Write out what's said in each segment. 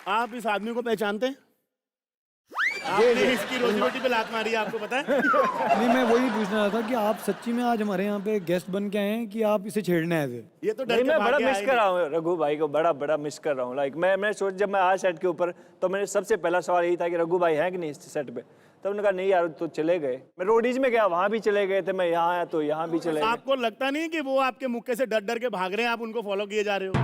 आप इस आदमी को पहचानते हैं? आपने इसकी रोजी रोटी पे लात मारी है, आपको पता है? नहीं, मैं वही पूछना रहा था कि आप सच्ची में आज हमारे यहाँ पे गेस्ट बन के आए हैं कि आप इसे छेड़ने आए थे? ये तो डर नहीं, के मैं भाग बड़ा के मिस आए कर रहा हूँ रघु भाई को, बड़ा मिस कर रहा हूँ। लाइक मैं सोच, जब मैं आया सेट के ऊपर तो मैंने सबसे पहला सवाल यही था कि रघु भाई हैं कि नहीं इस सेट पे। तब उन्होंने कहा नहीं यार तो चले गए। मैं रोडीज में गया, वहाँ भी चले गए थे। मैं यहाँ आया तो यहाँ भी चले गए। आपको लगता नहीं कि वो आपके मुक्के से डर डर के भाग रहे हैं, आप उनको फॉलो किए जा रहे हो?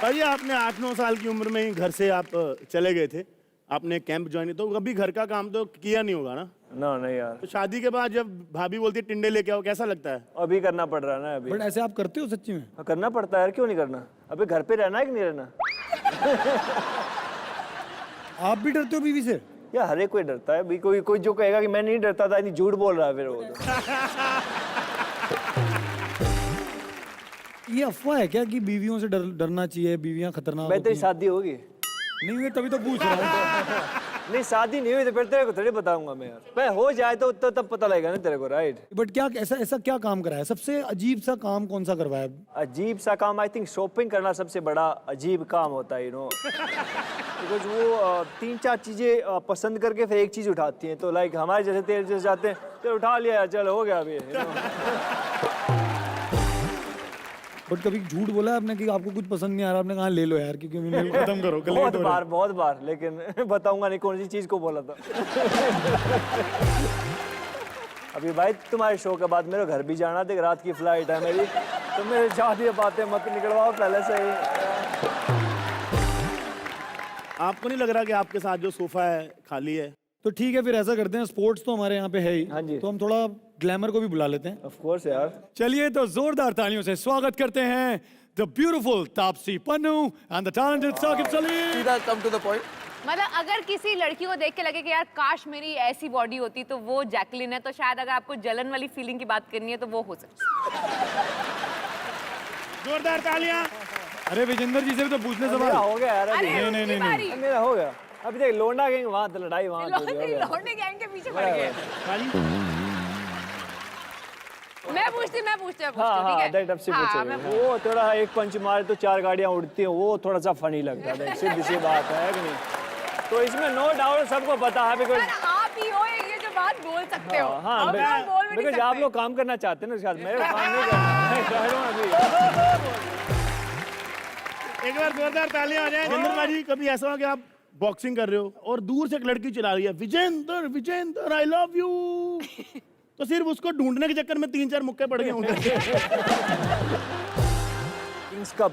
भाई आपने 8-9 साल की उम्र में ही घर से आप चले गए थे, आपने कैंप ज्वाइन, तो कभी घर का काम तो किया नहीं होगा ना? नहीं यार। तो शादी के बाद जब भाभी बोलती है टिंडे लेके आओ, कैसा लगता है? अभी करना पड़ रहा है ना अभी। बट ऐसे आप करते हो सच्ची में? करना पड़ता है यार, क्यों नहीं करना? अभी घर पे रहना है कि नहीं रहना? आप भी डरते हो बीवी से? यार हर एक कोई डरता है। अभी कोई जो कहेगा कि मैं नहीं डरता था, नहीं झूठ बोल रहा है फिर वो तो। ये अफवाह है क्या कि बीवियों से डरना चाहिए, बीवियां खतरनाक भाई होती तेरी हैं? शादी होगी? नहीं हुई तभी तो पूछ रहा हूँ। नहीं शादी नहीं हुई तो फिर तेरे को थोड़ी बताऊंगा मैं यार। भाई हो जाए तो तब पता लगेगा ना तेरे को, राइट? बट क्या ऐसा क्या काम करा है? सबसे अजीब सा काम कौन सा करवाया? अजीब सा काम, आई थिंक शॉपिंग करना सबसे बड़ा अजीब काम होता है, यू नो। बिकॉज वो 3-4 चीजें पसंद करके फिर एक चीज उठाती हैं। तो लाइक हमारे जैसे तेरे जैसे जाते हैं, चल उठा लिया, चल हो गया अभी। बट कभी झूठ बोला है आपने कि आपको कुछ पसंद नहीं आ रहा, आपने कहा ले लो यार क्योंकि मेल खत्म करो, कल बहुत बार, लेकिन बताऊंगा नहीं कौन सी चीज को बोला था। अभी भाई तुम्हारे शो के बाद मेरे घर भी जाना था, रात की फ्लाइट है मेरी, तो मेरे शादी बातें मत निकलवाओ पहले से ही। आपको नहीं लग रहा कि आपके साथ जो सोफा है खाली है? तो ठीक है, फिर ऐसा करते हैं, स्पोर्ट्स तो हमारे यहाँ पे है ही। हाँ जी। तो हम थोड़ा ग्लैमर को भी बुला लेते हैं। ऑफ कोर्स यार। चलिए तो जोरदार तालियों से स्वागत करते हैं the beautiful Taapsee Pannu and the talented Saqib Saleem. सीधा कम टू द पॉइंट। मतलब अगर किसी लड़की को देख के लगे कि यार काश मेरी ऐसी बॉडी होती तो वो जैकलिन है, तो शायद अगर आपको जलन वाली फीलिंग की बात करनी है तो वो हो सकती है। जोरदार तालियां। अरे विजेंद्र जी से भी तो पूछने मेरा सवाल। हो गया यार अभी। अरे नहीं, उसकी बारी। मेरा हो गया अभी तक। लोंडा गैंग वहां तो लड़ाई वहां तो हो गया। लौंडे गैंग के पीछे पड़ गए। मैं पूछती हूँ, ठीक है? दैट अब से हाँ, मैं पूछेगा। वो थोड़ा एक पंच मारे तो 4 गाड़ियां उड़ती हैं, वो थोड़ा सा फनी लगता है। सीधी सी बात है कि नहीं? तो इसमें नो डाउट सबको पता है, बिकॉज पर आप ही हो ये जो बात बोल सकते हो। हाँ, हम लोग बोल भी नहीं बिकॉज आप सकते। लोग काम करना चाहते हैं ना शायद, मेरे काम नहीं करना। एक बार जोरदार तालियां आ जाए। जिंदर भाई, कभी ऐसा हो कि आप बॉक्सिंग कर रहे हो और दूर से एक लड़की चिल्ला रही है, विजेंद्र आई लव यू, तो सिर्फ उसको ढूंढने के चक्कर में 3-4 मुक्के पड़ गए होंगे। किंग्स कप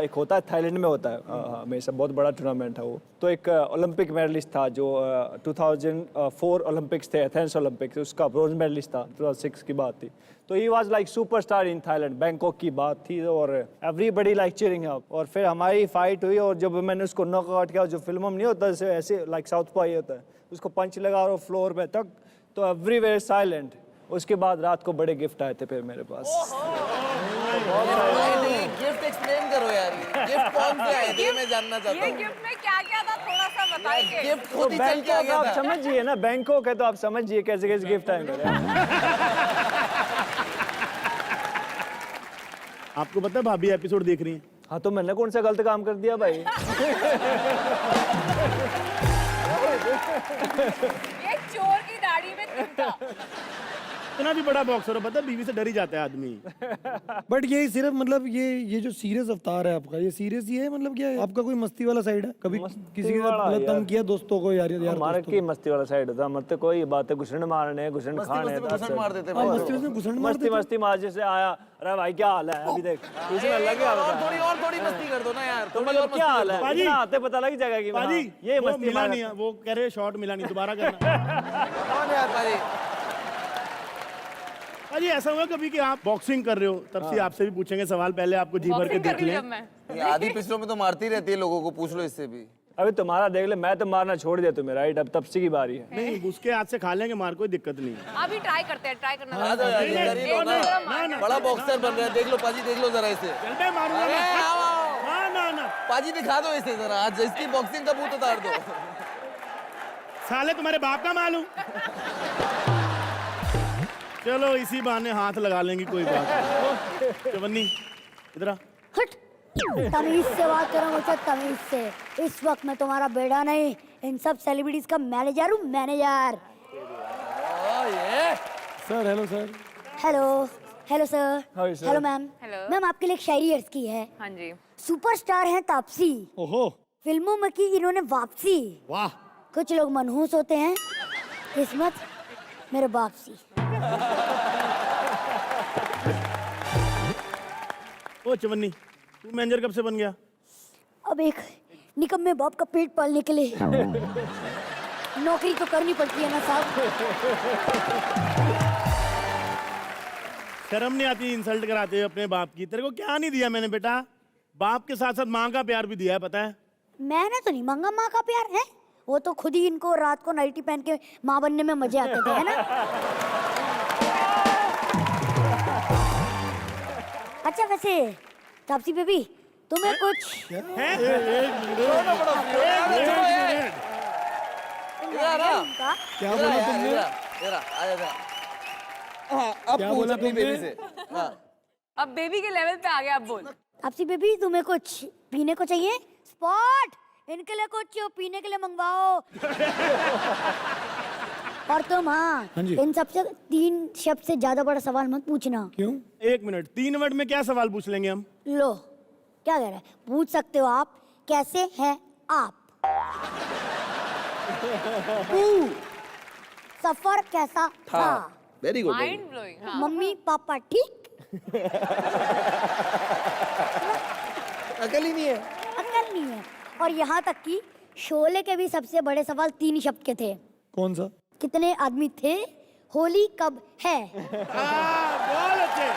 एक होता है, थाईलैंड में होता है हमेशा, बहुत बड़ा टूर्नामेंट है वो। तो एक ओलंपिक मेडलिस्ट था जो 2004 ओलंपिक्स थे, एथेंस ओलंपिक्स, उसका ब्रोंज मेडलिस्ट था। 2006 की बात थी। तो he was like superstar in Thailand, Bangkok की बात थी, और एवरीबडी लाइक चीयरिंग अप। और फिर हमारी फाइट हुई, और जब मैंने उसको नॉकआउट किया, जो फिल्मों में नहीं होता जैसे ऐसे लाइक साउथ पाई होता है, उसको पंच लगा और फ्लोर पे तक, तो एवरीवेयर साइलेंट। उसके बाद रात को बड़े गिफ्ट आए थे फिर मेरे पास। गिफ्ट एक्सप्लेन करो यार, गिफ्ट कौन से आए थे मैं जानना चाहता ये हूँ। गिफ्ट में क्या क्या था थोड़ा सा बताइए। गिफ्ट तो खुद ही चल के आ बैंकॉक गया आप था। समझिए ना, बैंकॉक है तो आप समझिए कैसे कैसे गिफ्ट आएंगे। आपको पता है भाभी एपिसोड देख रही है? हाँ, तो मैंने कौन सा गलत काम कर दिया भाई? ये चोर की दाढ़ी में तिनका। इतना भी बड़ा बॉक्सर हो, पता है बीवी से डर ही जाता है आदमी। बट ये सिर्फ मतलब ये जो सीरियस अवतार है आपका, ये सीरियस ही है? मतलब क्या है आपका कोई मस्ती वाला साइड है? कभी किसी के साथ वाला मतलब यार। तंग किया दोस्तों को? यार हमारे की मस्ती वाला साइड था, मतलब कोई बात है, घुसड़ मारने, घुसड़ मस्ती खाने, मस्ती में घुसड़ मार देते हाँ, भाई। मस्ती में घुसड़ मार मस्ती देते। मस्ती मार जैसे आया, अरे भाई क्या हाल है अभी देख, इसमें अलग ही हाल है। थोड़ी मस्ती कर दो ना यार। तो थोड़ी और मतलब क्या मस्ती हाल कर है, पाजी। इतना आते पता लग जाएगा कि पाजी हाँ, ये वो मस्ती मिला मार। नहीं है, वो कह रहे शॉट मिला नहीं, दोबारा करना। दो। कौन है यार पाजी? पाजी ऐसा हुआ कभी कि आप बॉक्सिंग कर रहे हो, तब से आपसे भी पूछेंगे सवाल, पहले आपको जी भर के बॉक्सिंग कर देख रही लें। हूँ जब मैं। ये आधी पिछलों में तो मारती रहती है लोगों को, पूछ लो इससे भी। अभी तुम्हारा देख ले, मैं तो मारना छोड़ दिया तुम्हें, राइट? अब तपसी की बारी है। नहीं, उसके हाथ से खा लेंगे मार, कोई दिक्कत नहीं है। अभी ट्राई करते हैं, ट्राई करना। आ जाओ यार, ये कर ही लो ना। ना। बड़ा बॉक्सर बन रहा है, देख लो पाजी, देख लो जरा इसे। चल मैं मारूंगा अरे ना। आओ, आओ। ना ना ना, पाजी दिखा दो इसे जरा, आज इसकी बॉक्सिंग का भूत उतार दो। साले तुम्हारे बाप का मालूम। चलो इसी बहाने हाथ लगा लेंगे, कोई बात नहीं। चवन्नी इधर आ। हट, तमीज से बात करो मुझसे, तमीज से। इस वक्त मैं तुम्हारा बेटा नहीं, इन सब सेलिब्रिटीज का मैनेजर हूँ, manager. Sir hello sir. Hello hello sir. How are you, sir? Hello ma'am. Hello. Ma'am आपके लिए एक शायरी अर्ज की है। हाँ जी। सुपरस्टार हैं तापसी, ओहो फिल्मों में की इन्होंने वापसी। वाह। कुछ लोग मनहूस होते हैं, किस्मत मेरे बाप सी। ओ चवन्नी, तू मैनेजर कब से बन गया? अब एक निकम्मे बाप का पेट पालने के लिए नौकरी तो करनी पड़ती है ना साहब। शर्म नहीं आती इंसल्ट कराते हुए अपने बाप की? तेरे को क्या नहीं दिया मैंने बेटा? बाप के साथ साथ माँ का प्यार भी दिया है, पता है? मैंने तो नहीं मांगा माँ का प्यार है, वो तो खुद ही इनको रात को नाइटी पहन के माँ बनने में मजे आते थे, है ना? अच्छा वैसे तापसी बेबी, तुम्हें कुछ इधर आ ना, उनका क्या इधर आ बोला यार, तुमने? इधर आ, इधर आ, आ जा, इधर आ। हाँ, अब क्या पूछ बोला अपनी तुमने? बेबी से। हाँ। अब बेबी के लेवल पे आ गया, अब बोल। तापसी बेबी, तुम्हें कुछ पीने को चाहिए? स्पॉट, इनके लिए कुछ पीने के लिए मंगवाओ। और तुम हाँ हाँ जी। इन सबसे 3 शब्द से ज्यादा बड़ा सवाल मत पूछना। क्यों? 1 मिनट, 3 वर्ड में क्या सवाल पूछ लेंगे हम? लो क्या कह रहा है, पूछ सकते हो आप, कैसे हैं आप? सफर कैसा था? Very good. Mind blowing. हाँ। मम्मी पापा ठीक? अकल ही नहीं है। अकल नहीं है। और यहाँ तक कि शोले के भी सबसे बड़े सवाल 3 शब्द के थे। कौन सा? कितने आदमी थे? होली कब है? बहुत अच्छे।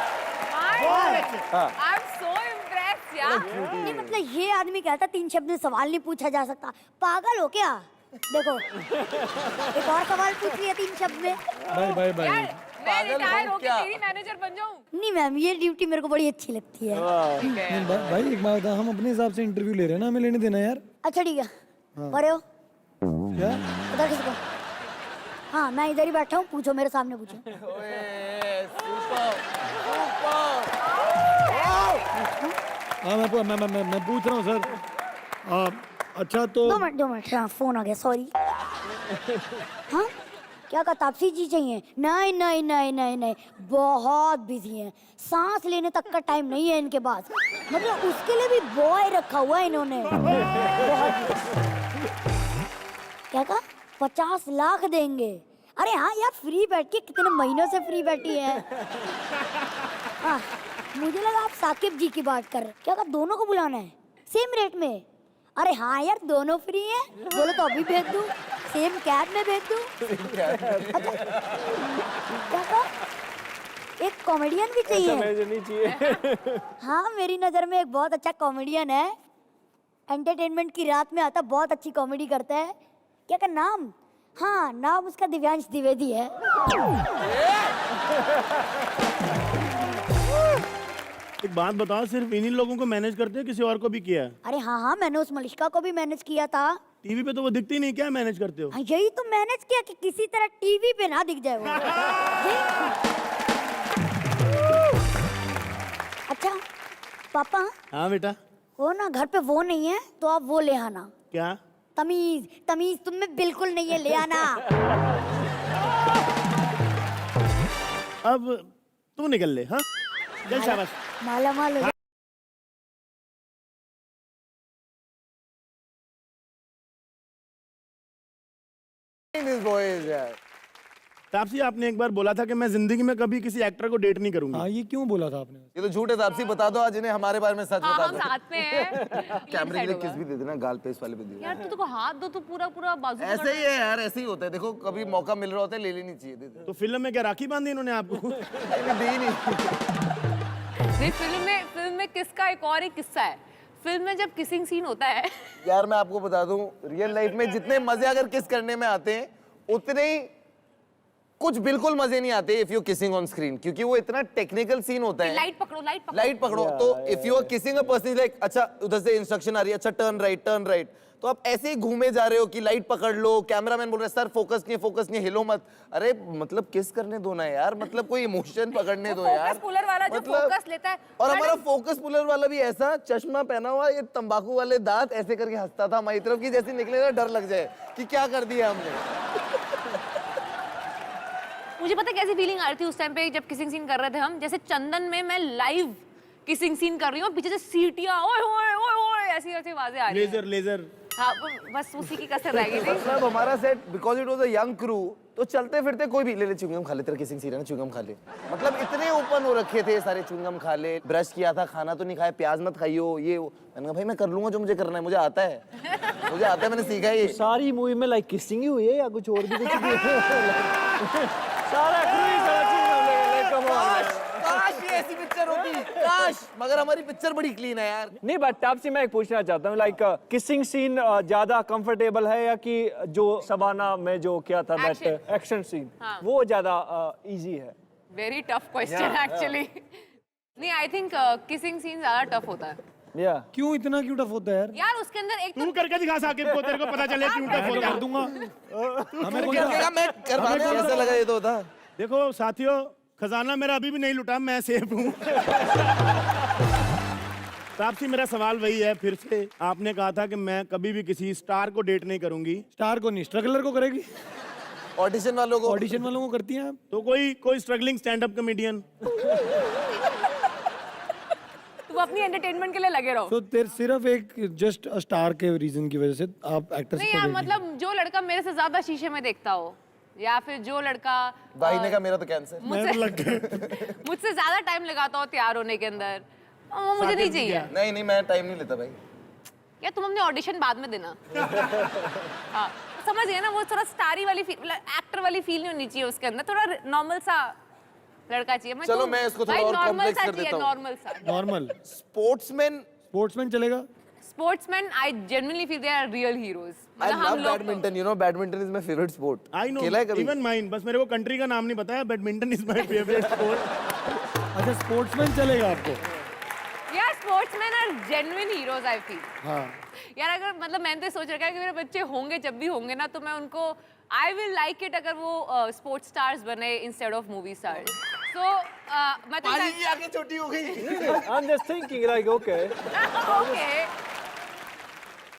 आई एम सो इम्प्रेस्ड यार। नहीं मतलब ये आदमी कहता 3 शब्द में सवाल नहीं पूछा जा सकता, पागल हो क्या? देखो एक और सवाल पूछ लिया 3 शब्द में। Bye bye bye. यार मैं पागल रिटायर हूँ होके क्या? तेरी मैनेजर बन जाऊं? नहीं मैम, ये ड्यूटी मेरे को बड़ी अच्छी लगती है। नहीं, भाई एक बात बता, हम अपने हिसाब से इंटरव्यू ले रहे हैं ना, हमें लेने देना यार। अच्छा ठीक है, पढ़े हो? क्या? उधर किसको? हाँ मैं इधर ही बैठा हूँ, पूछो, मेरे सामने पूछो। ओए, सुपर, सुपर। हाँ मैं पूछ रहा हूँ सर। अच्छा तो 2 मिनट, हाँ फोन आ गया, सॉरी। हाँ क्या कहा, तापसी जी चाहिए? नहीं नहीं नहीं नहीं नहीं, बहुत बिजी हैं, सांस लेने तक का टाइम नहीं है इनके पास। मतलब उसके लिए भी बॉय रखा हुआ है इन्होंने। बहुत क्या कहा, 50 लाख देंगे? अरे हाँ यार, फ्री बैठ के कितने महीनों से फ्री बैठी है। हाँ मुझे लगा आप साकिब जी की बात कर रहे। क्या कहा, दोनों को बुलाना है सेम रेट में? अरे हाँ यार, दोनों फ्री हैं, बोलो तो अभी भेज दूँ, सेम कैब में भेज दूँ। अच्छा क्या कहा, एक कॉमेडियन भी चाहिए? मैनेजर नहीं चाहिए। हाँ मेरी नज़र में एक बहुत अच्छा कॉमेडियन है, एंटरटेनमेंट की रात में आता, बहुत अच्छी कॉमेडी करता है। क्या का नाम? हाँ नाम उसका दिव्यांश द्विवेदी है। एक बात बताओ, सिर्फ इन्हीं लोगों को मैनेज करते हो, किसी और को भी किया है? अरे हाँ हाँ, मैंने उस मलिश्का को भी मैनेज किया था। टीवी पे तो वो दिखती नहीं, क्या मैनेज करते हो? हाँ, यही तो मैनेज किया कि किसी तरह टीवी पे ना दिख जाए वो। अच्छा पापा, हाँ बेटा। वो ना घर पे वो नहीं है, तो आप वो ले आना। क्या? तमीज, तमीज तुम में बिल्कुल नहीं है, ले आना। अब तू निकल ले। हाँ चल शाबाश। माला माल हो जा। This boy is यार। तापसी, आपने एक बार बोला था कि मैं जिंदगी में कभी किसी एक्टर को डेट नहीं करूंगा। हाँ ये क्यों बोला था आपने? ये तो झूठ है तापसी, बता दो आज इन्हें हमारे बारे में सच हाँ बता हम दो। साथ में हैं। कैमरे के लिए किस भी दे देना, गाल पे इस वाले पे दियो। यार तू तो हाथ दो, तू पूरा पूरा बाजू ऐसे ही है यार, ऐसे ही होता है। देखो कभी मौका मिल रहा होता है, ले लेनी चाहिए। दे दे। तो फिल्म में क्या राखी बांधी इन्होंने आपको? नहीं, दी नहीं। नहीं, फिल्म में किसका एक और ही किस्सा है। फिल्म में जब किसिंग सीन होता है, यार मैं आपको बता दूं, रियल लाइफ में जितने मजे अगर किस करने में आते हैं, उतने ही कुछ बिल्कुल मजे नहीं आते if you kissing on screen, क्योंकि वो इतना टेक्निकल सीन होता है। लाइट पकड़ो, लाइट पकड़ो। लाइट पकड़ो तो if you are kissing a person like, अच्छा उधर से इंस्ट्रक्शन आ रही है, अच्छा टर्न राइट, तो आप ऐसे ही घूमे जा रहे हो कि लाइट पकड़ लो, कैमरामैन बोल रहा है सर फोकस नहीं, हिलो मत। अरे मतलब किस करने दो ना यार, मतलब कोई इमोशन पकड़ने दो यार। फोकस पुलर वाला जो फोकस लेता है। और हमारा फोकस पुलर वाला भी ऐसा चश्मा पहना हुआ, ये तंबाकू वाले दांत ऐसे करके हंसता था हमारी तरफ कि जैसे निकले ना डर लग जाए कि क्या कर दिया हमने। मुझे पता है कैसी फीलिंग आ रही थी उस टाइम पे जब किसिंग सीन कर रहे थे हम, जैसे चंदन में मैं लाइव किसिंग सीन कर रही हूँ, पीछे से सीटियां ओए ओए ओए ओए ऐसी आवाजें आ रही हैं। लेजर हाँ बस उसी की कसर रह गई थी। मतलब हमारा set because it was a young crew, तो चलते फिरते कोई भी ले च्युइंगम खा ले, तेरा किसिंग सीन है ना च्युइंगम खा ले, मतलब इतने ओपन हो रखे थे सारे, च्युइंगम खा ले, ब्रश किया था, खाना तो नहीं खाया, प्याज मत खाइयो, ये मैंने कहा भाई मैं कर लूंगा जो मुझे करना है, मुझे आता है, मैंने सीखा है ये। सारी मूवी में लाइक किसिंग ही हुई है या कुछ और भी कुछ भी सारा क्रू ही सारा चीज कम काश ये ऐसी पिक्चर होती, काश, मगर हमारी पिक्चर बड़ी क्लीन है यार। नहीं बट आपसे मैं एक पूछना चाहता हूँ, लाइक किसिंग सीन ज्यादा कंफर्टेबल है या कि जो सबाना में जो क्या था दैट एक्शन सीन वो ज्यादा इजी है? Very tough question actually. नहीं आई थिंक किसिंग सीन ज्यादा टफ होता है। या क्यों इतना क्यों टफ होता है यार? यार उसके अंदर एक तू करके दिखा साकिब को, तेरे को पता चले क्यों टफ होता है। दूंगा हमें को क्या मैं करवाने ऐसा लगा ये तो था। देखो साथियों, खजाना मेरा अभी भी नहीं लुटा, मैं सेफ हूँ। तापसी मेरा सवाल वही है फिर से, आपने कहा था कि मैं कभी भी किसी स्टार को डेट नहीं करूंगी, स्टार को नहीं स्ट्रगलर को करेगी, ऑडिशन वालों को, ऑडिशन वालों को करती हैं आप। तो कोई स्ट्रगलिंग स्टैंड अप कॉमेडियन। तुम अपनी एंटरटेनमेंट के लिए लगे रहो। तो तेरे सिर्फ एक जस्ट स्टार के रीजन की वजह से आप एक्टर्स नहीं को यार देख लीजिए। मतलब जो लड़का मेरे से ज्यादा शीशे में देखता हो, या फिर जो लड़का भाई ने कहा मेरा तो कैंसर। मुझसे ज्यादा टाइम लगाता हो तैयार होने के अंदर, वो मुझे नहीं चाहिए। नहीं मैं टाइम नहीं लेता भाई। यार तुम अपने ऑडिशन बाद में देना। हाँ समझ गए ना, वो थोड़ा स्टारी वाली फील, एक्टर वाली फील नहीं होनी चाहिए उसके अंदर, थोड़ा नॉर्मल सा लड़का चाहिए। चलो मैं इसको थोड़ा और कॉम्प्लेक्स कर देता हूँ। नॉर्मल सा। नॉर्मल स्पोर्ट्समैन चलेगा। Sportsman I genuinely feel they are real heroes. I love badminton, you know badminton is my favorite sport. I know, खेला है कभी? even mine, बस मेरे को कंट्री का नाम नहीं पता है, badminton is my favourite sport. अच्छा स्पोर्ट्समैन चलेगा आपको? यार sportsman are genuine heroes I feel. हाँ यार अगर मतलब मैंने तो सोच रखा है कि मेरे बच्चे होंगे, जब भी होंगे ना, तो मैं उनको आई विल लाइक इट अगर वो स्पोर्ट्स स्टार्स बने इंस्टेड ऑफ मूवी स्टार्स। सो मैं तो पाजी की आंखें छोटी हो गई। I'm just thinking like okay. Okay